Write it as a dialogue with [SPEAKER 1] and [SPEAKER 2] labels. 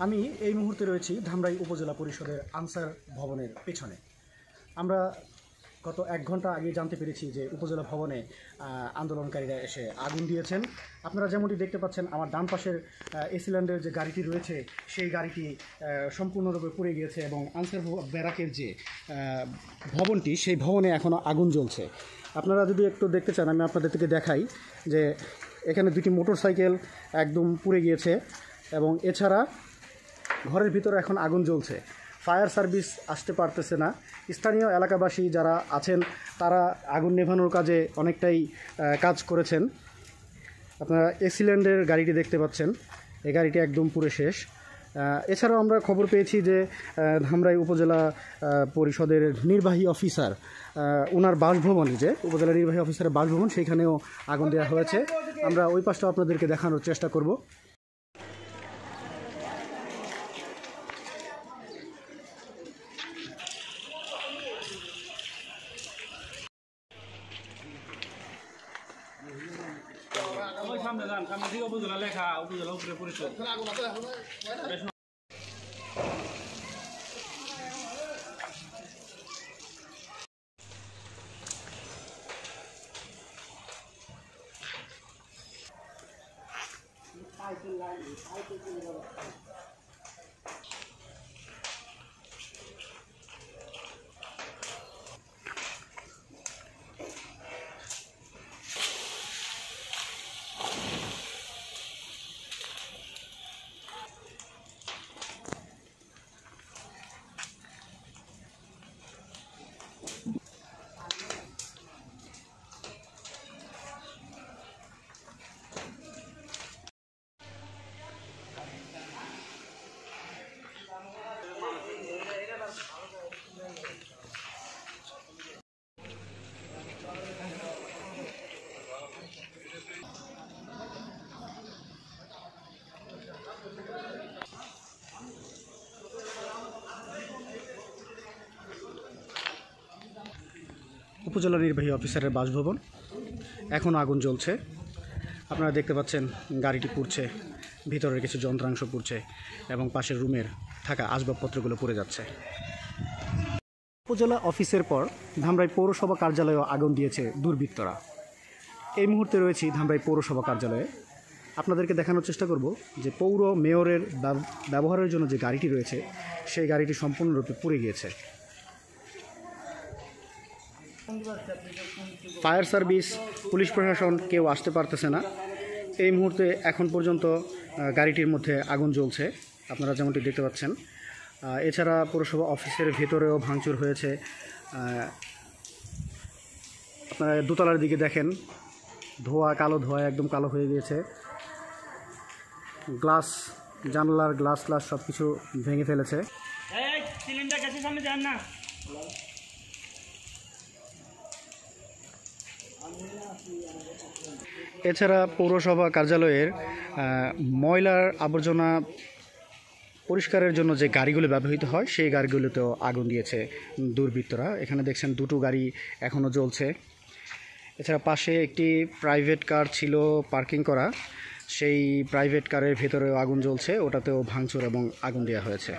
[SPEAKER 1] আমি এই মুহূর্তে রয়েছি ধামরাই উপজেলা পরিষদের আনসার ভবনের পেছনে। আমরা গত 1 ঘন্টা আগে জানতে পেরেছি যে উপজেলা ভবনে আন্দোলনকারীরা এসে আগুন দিয়েছেন। আপনারা যেমনটি দেখতে পাচ্ছেন, আমার ডান পাশের এসিল্যান্ডের যে গাড়িটি রয়েছে সেই গাড়িটি সম্পূর্ণরূপে পুড়ে গিয়েছে এবং আনসার ব্যারাকের যে ভবনটি সেই ভবনে এখনও আগুন জ্বলছে। আপনারা যদি একটু দেখতে চান, আমি আপনাদের থেকে দেখাই যে এখানে 2টি মোটরসাইকেল একদম পুড়ে গিয়েছে এবং এছাড়া ঘরের ভিতরে এখন আগুন জ্বলছে। ফায়ার সার্ভিস আসতে পারতেছে না। স্থানীয় এলাকাবাসী যারা আছেন তারা আগুন নেভানোর কাজে অনেকটাই কাজ করেছেন। আপনারা এসিল্যান্ডের গাড়িটি দেখতে পাচ্ছেন, এই গাড়িটি একদম পুরো শেষ। এছাড়াও আমরা খবর পেয়েছি যে ধামরাই উপজেলা পরিষদের নির্বাহী অফিসার ওনার বাসভবনে, যে উপজেলা নির্বাহী অফিসারের বাসভবন, সেইখানেও আগুন দেওয়া হয়েছে। আমরা ওই পাশটা আপনাদেরকে দেখানোর চেষ্টা করব।
[SPEAKER 2] সামনে যান, সামনে থেকে উপজেলা লেখা, উপজেলা উপরে পরিষদ।
[SPEAKER 1] উপজেলা নির্বাহী অফিসারের বাসভবন, এখন আগুন জ্বলছে। আপনারা দেখতে পাচ্ছেন গাড়িটি পুড়ছে, ভিতরের কিছু যন্ত্রাংশ পুড়ছে এবং পাশের রুমের থাকা আসবাবপত্রগুলো পুড়ে যাচ্ছে। উপজেলা অফিসের পর ধামরাই পৌরসভা কার্যালয়েও আগুন দিয়েছে দুর্বৃত্তরা। এই মুহূর্তে রয়েছি ধামরাই পৌরসভা কার্যালয়ে। আপনাদেরকে দেখানোর চেষ্টা করব যে পৌর মেয়রের ব্যবহারের জন্য যে গাড়িটি রয়েছে সেই গাড়িটি সম্পূর্ণরূপে পুড়ে গিয়েছে। ফায়ার সার্ভিস, পুলিশ প্রশাসন কেউ আসতে পারতেছে না। এই মুহূর্তে এখন পর্যন্ত গাড়িটির মধ্যে আগুন জ্বলছে, আপনারা যেমনটি দেখতে পাচ্ছেন। এছাড়া পৌরসভা অফিসের ভেতরেও ভাঙচুর হয়েছে। আপনারা দোতলার দিকে দেখেন, কালো ধোঁয়া একদম কালো হয়ে গিয়েছে। গ্লাস, জানলার গ্লাস সব কিছু ভেঙে ফেলেছে। এছাড়া পৌরসভা কার্যালয়ের ময়লার আবর্জনা পরিষ্কারের জন্য যে গাড়িগুলো ব্যবহৃত হয় সেই গাড়িগুলোতেও আগুন দিয়েছে দুর্বৃত্তরা। এখানে দেখছেন 2টো গাড়ি এখনও জ্বলছে। এছাড়া পাশে একটি প্রাইভেট কার ছিল পার্কিং করা, সেই প্রাইভেট কারের ভেতরেও আগুন জ্বলছে, ওটাতেও ভাঙচুর এবং আগুন দেওয়া হয়েছে।